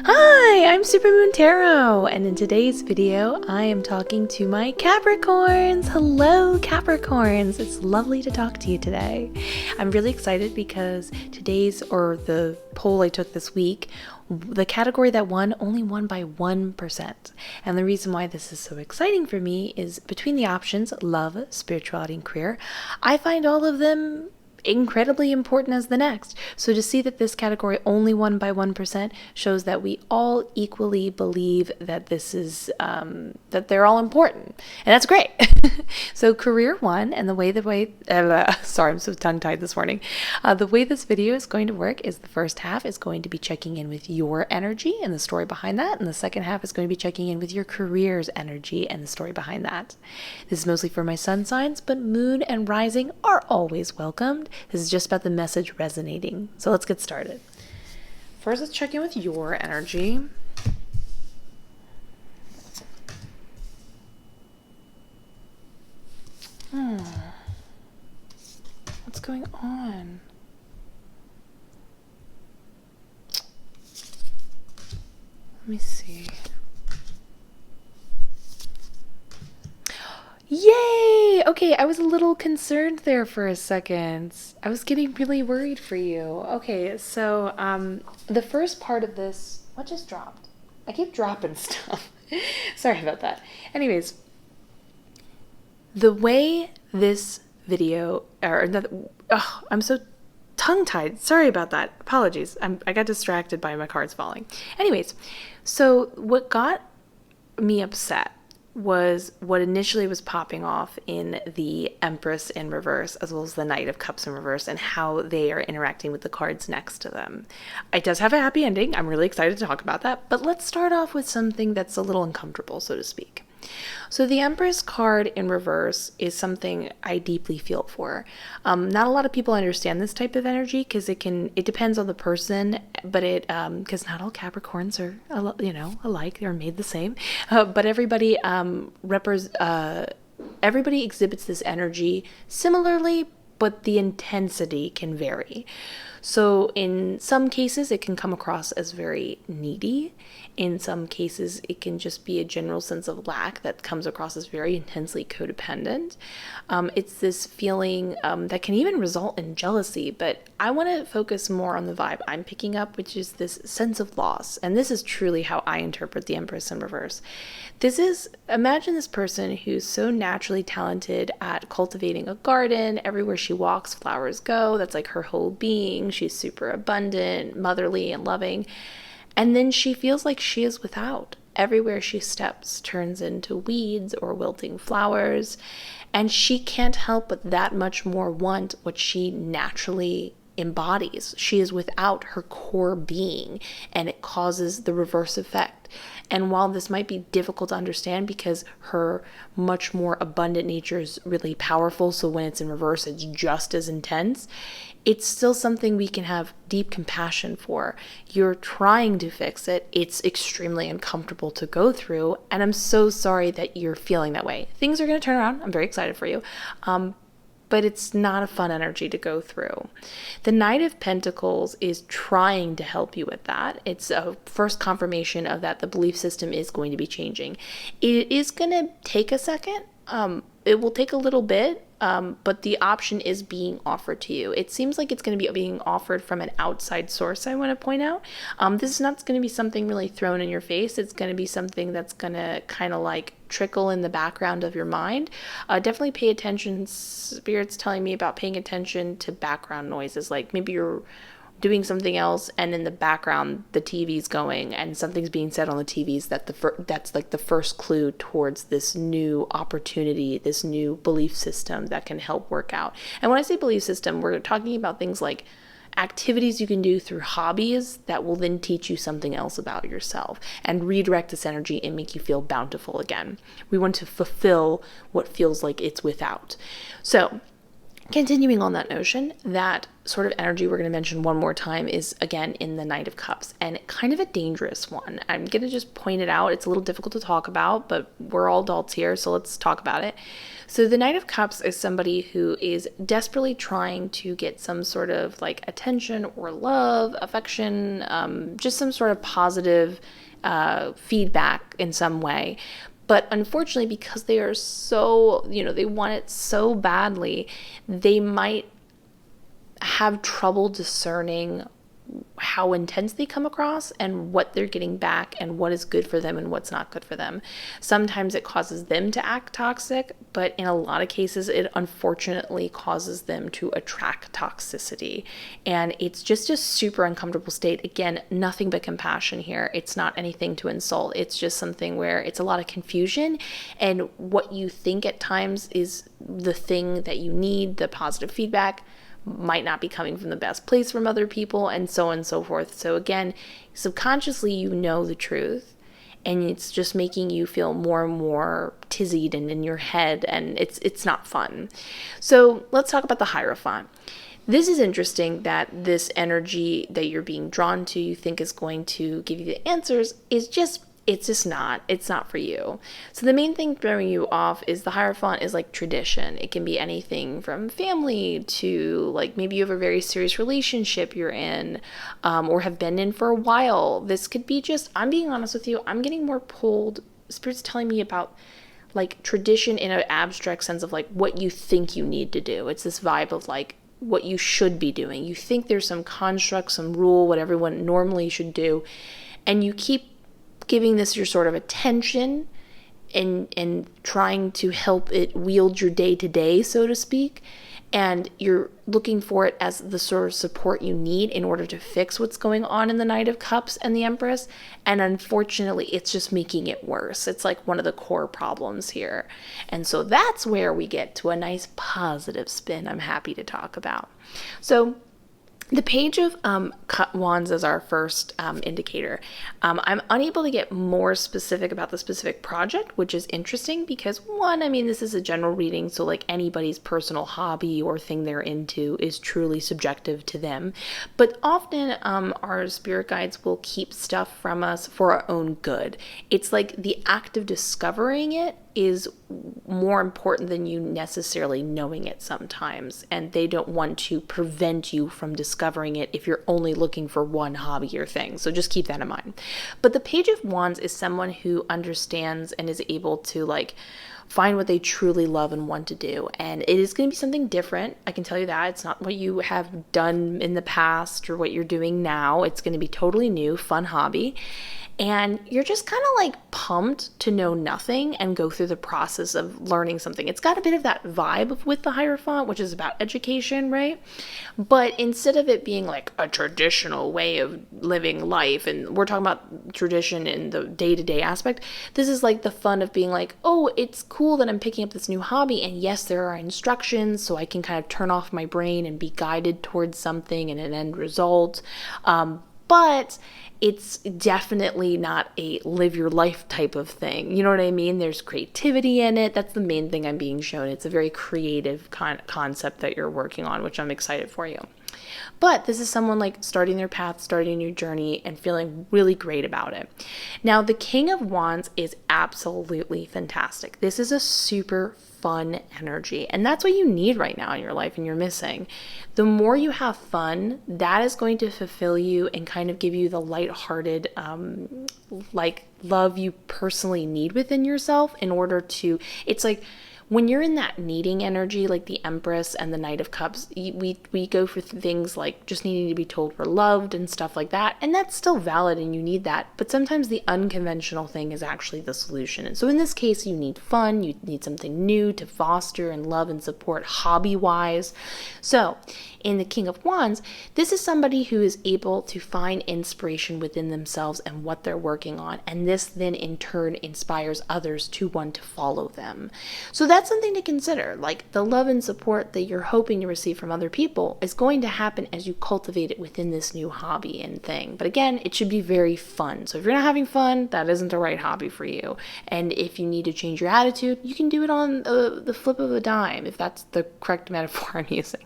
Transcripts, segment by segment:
Hi, I'm Supermoon Tarot, and in today's video, I am talking to my Capricorns. Hello, Capricorns. It's lovely to talk to you today. I'm really excited because the poll I took this week, the category that won only won by 1%. And the reason why this is so exciting for me is between the options, love, spirituality, and career, I find all of them incredibly important as the next. So to see that this category only won by 1% shows that we all equally believe that this is that they're all important, and that's great. So career won, and sorry, I'm so tongue-tied this morning. The way this video is going to work is the first half is going to be checking in with your energy and the story behind that, and the second half is going to be checking in with your career's energy and the story behind that. This is mostly for my sun signs, but moon and rising are always welcomed. This is just about the message resonating. So let's get started. First, let's check in with your energy. What's going on? Let me see. Yay! Okay, I was a little concerned there for a second. I was getting really worried for you. Okay, so the first part of this, what just dropped? I keep dropping stuff. Sorry about that. Anyways, the way this video, I'm so tongue-tied. Sorry about that. Apologies. I got distracted by my cards falling. Anyways, so what got me upset was what initially was popping off in the Empress in reverse, as well as the Knight of Cups in reverse, and how they are interacting with the cards next to them. It does have a happy ending. I'm really excited to talk about that, but let's start off with something that's a little uncomfortable, so to speak. So the Empress card in reverse is something I deeply feel for. Not a lot of people understand this type of energy because it depends on the person, but because not all Capricorns are, alike, they're made the same. But everybody everybody exhibits this energy similarly, but the intensity can vary. So in some cases, it can come across as very needy. In some cases, it can just be a general sense of lack that comes across as very intensely codependent. It's this feeling that can even result in jealousy, but I want to focus more on the vibe I'm picking up, which is this sense of loss. And this is truly how I interpret the Empress in reverse. Imagine this person who's so naturally talented at cultivating a garden. Everywhere she walks, flowers go. That's like her whole being. She's super abundant, motherly, and loving. And then she feels like she is without. Everywhere she steps turns into weeds or wilting flowers. And she can't help but that much more want what she naturally embodies. She is without her core being, and it causes the reverse effect. And while this might be difficult to understand because her much more abundant nature is really powerful, so when it's in reverse, it's just as intense, it's still something we can have deep compassion for. You're trying to fix it. It's extremely uncomfortable to go through, and I'm so sorry that you're feeling that way. Things are going to turn around. I'm very excited for you. But it's not a fun energy to go through. The Knight of Pentacles is trying to help you with that. It's a first confirmation of that the belief system is going to be changing. It is going to take a second. It will take a little bit, but the option is being offered to you. It seems like it's going to be being offered from an outside source, I want to point out. This is not going to be something really thrown in your face. It's going to be something that's going to kind of like trickle in the background of your mind. Definitely pay attention. Spirit's telling me about paying attention to background noises, like maybe you're doing something else and in the background the TV's going and something's being said on the TVs that's like the first clue towards this new opportunity, this new belief system that can help work out. And when I say belief system, we're talking about things like activities you can do through hobbies that will then teach you something else about yourself and redirect this energy and make you feel bountiful again. We want to fulfill what feels like it's without. So continuing on that notion, that sort of energy we're going to mention one more time is, again, in the Knight of Cups, and kind of a dangerous one. I'm going to just point it out. It's a little difficult to talk about, but we're all adults here, so let's talk about it. So the Knight of Cups is somebody who is desperately trying to get some sort of like attention or love, affection, just some sort of positive feedback in some way. But unfortunately, because they are so, they want it so badly, they might have trouble discerning how intense they come across and what they're getting back and what is good for them and what's not good for them. Sometimes it causes them to act toxic, but in a lot of cases, it unfortunately causes them to attract toxicity. And it's just a super uncomfortable state. Again, nothing but compassion here. It's not anything to insult. It's just something where it's a lot of confusion, and what you think at times is the thing that you need, the positive feedback, might not be coming from the best place from other people, and so on and so forth. So again, subconsciously you know the truth, and it's just making you feel more and more tizzied and in your head, and it's not fun. So let's talk about the Hierophant. This is interesting that this energy that you're being drawn to, you think is going to give you the answers, it's not for you. So the main thing throwing you off is the Hierophant is like tradition. It can be anything from family to like maybe you have a very serious relationship you're in, or have been in for a while. This could be just, I'm being honest with you, I'm getting more pulled. Spirit's telling me about like tradition in an abstract sense of like what you think you need to do. It's this vibe of like what you should be doing. You think there's some construct, some rule, what everyone normally should do, and you keep giving this your sort of attention and trying to help it wield your day-to-day, so to speak, and you're looking for it as the sort of support you need in order to fix what's going on in the Knight of Cups and the Empress, and unfortunately it's just making it worse. It's like one of the core problems here, and so that's where we get to a nice positive spin I'm happy to talk about. So the Page of Wands is our first indicator. I'm unable to get more specific about the specific project, which is interesting because, one, I mean, this is a general reading, so like anybody's personal hobby or thing they're into is truly subjective to them. But often our spirit guides will keep stuff from us for our own good. It's like the act of discovering it is more important than you necessarily knowing it sometimes, and they don't want to prevent you from discovering it if you're only looking for one hobby or thing. So just keep that in mind. But the Page of Wands is someone who understands and is able to like find what they truly love and want to do, and it is going to be something different. I can tell you that. It's not what you have done in the past or what you're doing now. It's going to be totally new, fun hobby. And you're just kind of like pumped to know nothing and go through the process of learning something. It's got a bit of that vibe with the Hierophant, which is about education, right? But instead of it being like a traditional way of living life, and we're talking about tradition in the day-to-day aspect, this is like the fun of being like, oh, it's cool that I'm picking up this new hobby, and yes, there are instructions, so I can kind of turn off my brain and be guided towards something and an end result. But it's definitely not a live your life type of thing. You know what I mean? There's creativity in it. That's the main thing I'm being shown. It's a very creative concept that you're working on, which I'm excited for you. But this is someone like starting their path, starting a new journey, and feeling really great about it. Now, the King of Wands is absolutely fantastic. This is a super fun energy, and that's what you need right now in your life and you're missing. The more you have fun, that is going to fulfill you and kind of give you the lighthearted like love you personally need within yourself in order to, it's like when you're in that needing energy, like the Empress and the Knight of Cups, we go for things like just needing to be told we're loved and stuff like that. And that's still valid and you need that. But sometimes the unconventional thing is actually the solution. And so in this case, you need fun. You need something new to foster and love and support hobby-wise. So in the King of Wands, this is somebody who is able to find inspiration within themselves and what they're working on. And this then in turn inspires others to want to follow them. So that's something to consider. Like the love and support that you're hoping to receive from other people is going to happen as you cultivate it within this new hobby and thing. But again, it should be very fun. So if you're not having fun, that isn't the right hobby for you. And if you need to change your attitude, you can do it on the flip of a dime, if that's the correct metaphor I'm using.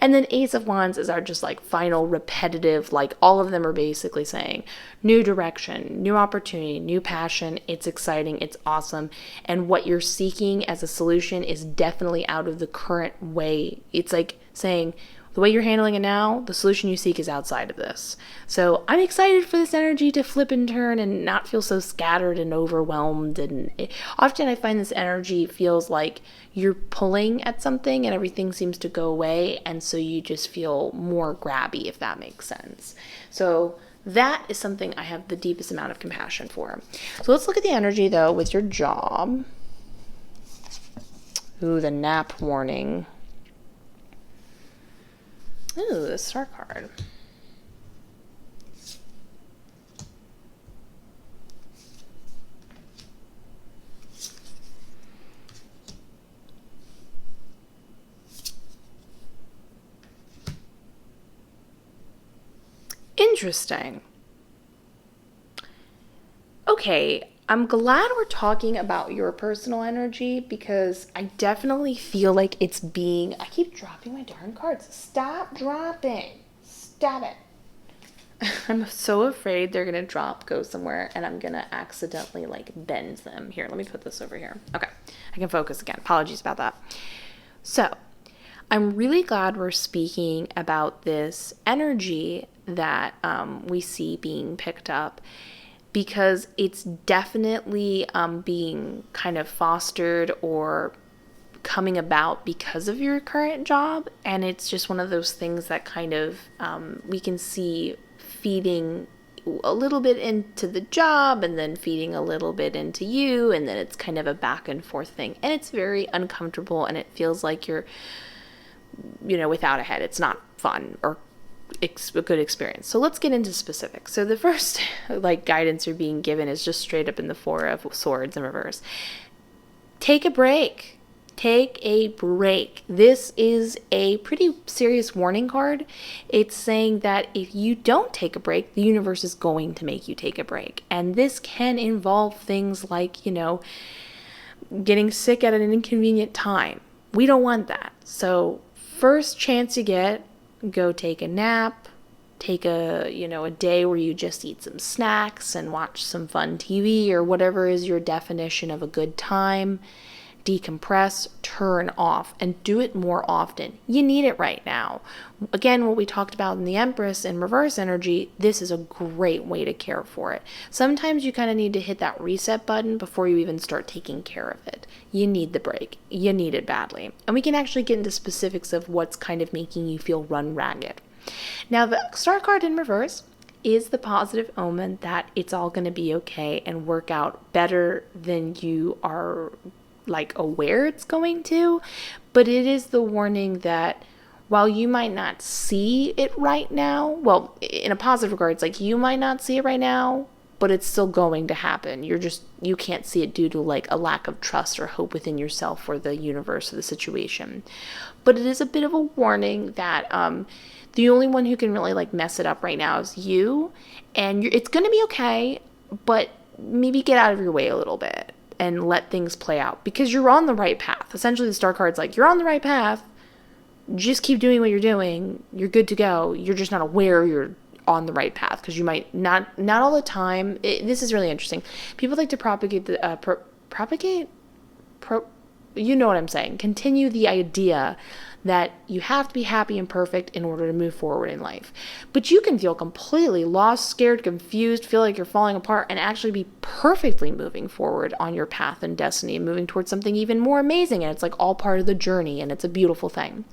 And then Ace of Wands is our just like final repetitive, like all of them are basically saying new direction, new opportunity, new passion. It's exciting. It's awesome. And what you're seeking as a solution is definitely out of the current way. It's like saying, the way you're handling it now, the solution you seek is outside of this. So I'm excited for this energy to flip and turn and not feel so scattered and overwhelmed. And often I find this energy feels like you're pulling at something and everything seems to go away. And so you just feel more grabby, if that makes sense. So that is something I have the deepest amount of compassion for. So let's look at the energy though with your job. Ooh, the nap warning. Ooh, the Star card. Interesting. Okay, I'm glad we're talking about your personal energy because I definitely feel like it's being... I keep dropping my darn cards. Stop dropping. Stop it. I'm so afraid they're going to drop, go somewhere, and I'm going to accidentally like bend them. Here, let me put this over here. Okay, I can focus again. Apologies about that. So, I'm really glad we're speaking about this energy that we see being picked up, because it's definitely being kind of fostered or coming about because of your current job. And it's just one of those things that kind of we can see feeding a little bit into the job and then feeding a little bit into you. And then it's kind of a back and forth thing. And it's very uncomfortable and it feels like you're, without a head. It's not fun or a good experience. So let's get into specifics. So the first guidance you're being given is just straight up in the Four of Swords in reverse. Take a break. Take a break. This is a pretty serious warning card. It's saying that if you don't take a break, the universe is going to make you take a break. And this can involve things like, getting sick at an inconvenient time. We don't want that. So first chance you get, go take a nap, take a day where you just eat some snacks and watch some fun TV or whatever is your definition of a good time. Decompress, turn off, and do it more often. You need it right now. Again, what we talked about in the Empress and reverse energy, this is a great way to care for it. Sometimes you kind of need to hit that reset button before you even start taking care of it. You need the break. You need it badly. And we can actually get into specifics of what's kind of making you feel run ragged. Now, the Star card in reverse is the positive omen that it's all going to be okay and work out better than you are aware it's going to, but it is the warning that while you might not see it right now, well, in a positive regard, it's you might not see it right now, but it's still going to happen. You can't see it due to a lack of trust or hope within yourself or the universe or the situation. But it is a bit of a warning that the only one who can really mess it up right now is you, and it's going to be okay, but maybe get out of your way a little bit and let things play out because you're on the right path. Essentially, the Star card's you're on the right path. Just keep doing what you're doing. You're good to go. You're just not aware you're on the right path because you might not all the time. This is really interesting. People like to propagate you know what I'm saying. Continue the idea that you have to be happy and perfect in order to move forward in life. But you can feel completely lost, scared, confused, feel like you're falling apart, and actually be perfectly moving forward on your path and destiny and moving towards something even more amazing. And it's all part of the journey, and it's a beautiful thing.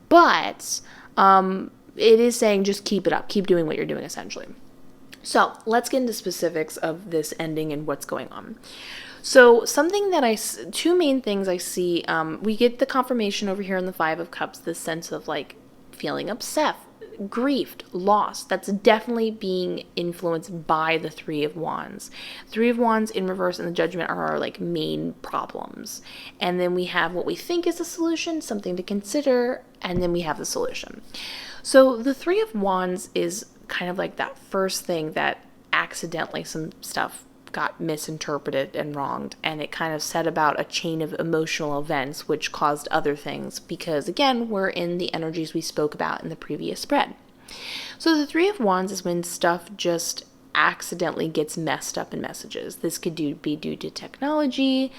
But it is saying just keep it up. Keep doing what you're doing, essentially. So let's get into specifics of this ending and what's going on. So two main things I see, we get the confirmation over here in the Five of Cups, this sense of feeling upset, grieved, lost. That's definitely being influenced by the Three of Wands. Three of Wands in reverse and the Judgment are our main problems. And then we have what we think is a solution, something to consider, and then we have the solution. So the Three of Wands is kind of that first thing that accidentally some stuff got misinterpreted and wronged, and it kind of set about a chain of emotional events which caused other things, because again, we're in the energies we spoke about in the previous spread. So the Three of Wands is when stuff just accidentally gets messed up in messages. This could be due to technology.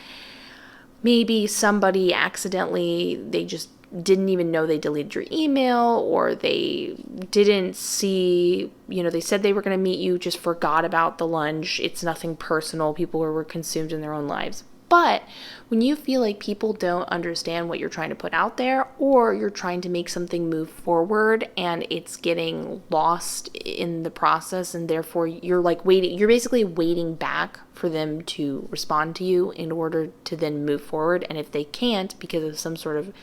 Maybe somebody accidentally, they just didn't even know they deleted your email, or they didn't see, they said they were going to meet you, just forgot about the lunch. It's nothing personal. People were consumed in their own lives. But when you feel like people don't understand what you're trying to put out there, or you're trying to make something move forward and it's getting lost in the process, and therefore you're basically waiting back for them to respond to you in order to then move forward. And if they can't, because of some sort of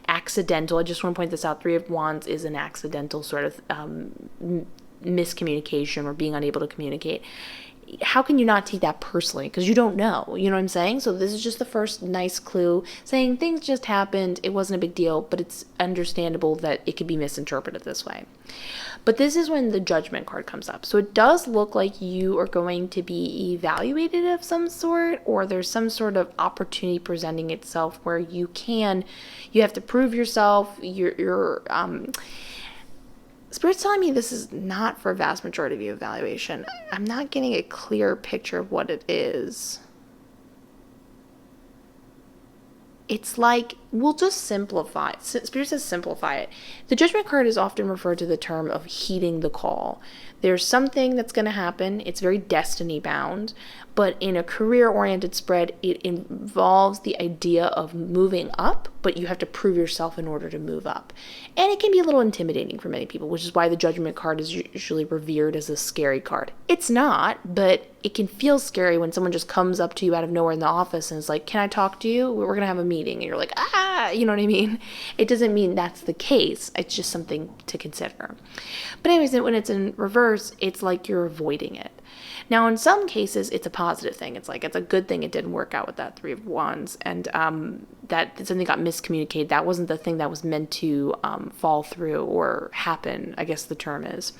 accidental, I just want to point this out, Three of Wands is an accidental sort of miscommunication or being unable to communicate. How can you not take that personally? Because you don't know. You know what I'm saying? So this is just the first nice clue saying things just happened. It wasn't a big deal, but it's understandable that it could be misinterpreted this way. But this is when the Judgment card comes up. So it does look like you are going to be evaluated of some sort, or there's some sort of opportunity presenting itself where you have to prove yourself. Spirit's telling me this is not for a vast majority of the evaluation. I'm not getting a clear picture of what it is. It's like, we'll just simplify it. Spirit says simplify it. The Judgment card is often referred to the term of heeding the call. There's something that's going to happen. It's very destiny bound. But in a career-oriented spread, it involves the idea of moving up, but you have to prove yourself in order to move up. And it can be a little intimidating for many people, which is why the Judgment card is usually revered as a scary card. It's not, but it can feel scary when someone just comes up to you out of nowhere in the office and is like, can I talk to you? We're going to have a meeting. And you're like, you know what I mean? It doesn't mean that's the case. It's just something to consider. But anyways, when it's in reverse, it's like you're avoiding it. Now, in some cases, it's a positive thing. It's like, it's a good thing it didn't work out with that Three of Wands, and that something got miscommunicated. That wasn't the thing that was meant to fall through or happen, I guess the term is.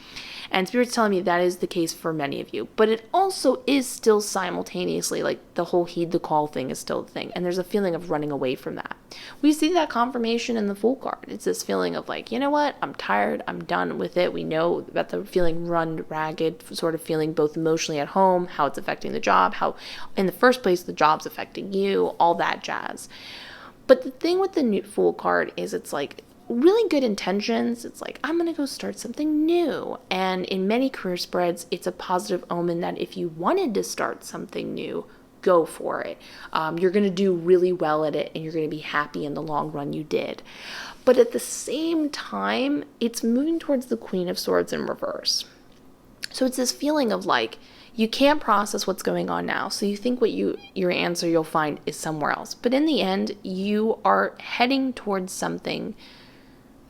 And Spirit's telling me that is the case for many of you. But it also is still simultaneously, like, the whole heed the call thing is still a thing. And there's a feeling of running away from that. We see that confirmation in the Fool card. It's this feeling of like, you know what? I'm tired. I'm done with it. We know about the feeling run ragged, sort of feeling both emotionally at home, how it's affecting the job, how in the first place the job's affecting you, all that jazz. But the thing with the new Fool card is it's like really good intentions. It's like, I'm going to go start something new. And in many career spreads, it's a positive omen that if you wanted to start something new, go for it. You're going to do really well at it, and you're going to be happy in the long run you did. But at the same time, it's moving towards the Queen of Swords in reverse. So it's this feeling of like, you can't process what's going on now. So you think your answer you'll find is somewhere else. But in the end, you are heading towards something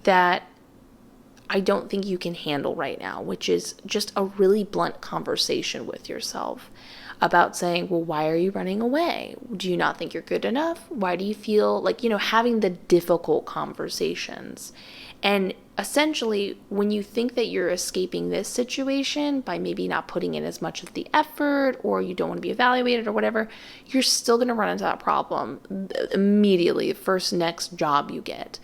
that I don't think you can handle right now, which is just a really blunt conversation with yourself about saying, well, why are you running away? Do you not think you're good enough? Why do you feel like, having the difficult conversations? And essentially, when you think that you're escaping this situation by maybe not putting in as much of the effort, or you don't want to be evaluated or whatever, you're still going to run into that problem immediately, the first next job you get.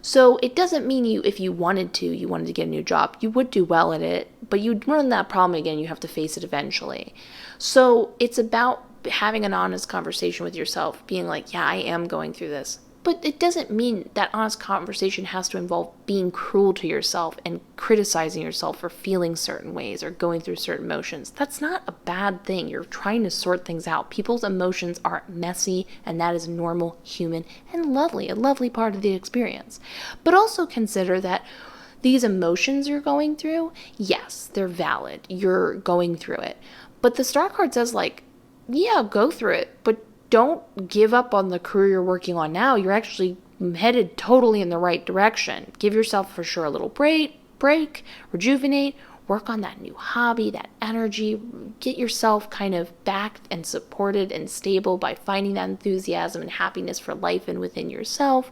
So it doesn't mean if you wanted to get a new job, you would do well at it, but you'd run that problem again. You have to face it eventually. So it's about having an honest conversation with yourself, being like, yeah, I am going through this. But it doesn't mean that honest conversation has to involve being cruel to yourself and criticizing yourself for feeling certain ways or going through certain emotions. That's not a bad thing. You're trying to sort things out. People's emotions are messy, and that is normal, human, and lovely, a lovely part of the experience. But also consider that these emotions you're going through, yes, they're valid. You're going through it. But the Star card says, like, yeah, go through it, but don't give up on the career you're working on now. You're actually headed totally in the right direction. Give yourself for sure a little break, rejuvenate, work on that new hobby, that energy, get yourself kind of backed and supported and stable by finding that enthusiasm and happiness for life and within yourself.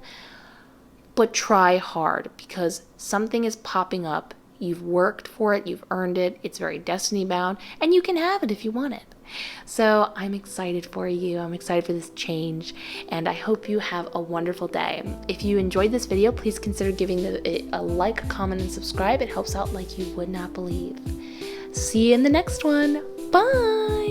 But try hard, because something is popping up. You've worked for it, you've earned it, it's very destiny bound, and you can have it if you want it. So I'm excited for you. I'm excited for this change, and I hope you have a wonderful day. If you enjoyed this video, please consider giving it a like, comment, and subscribe. It helps out like you would not believe. See you in the next one. Bye!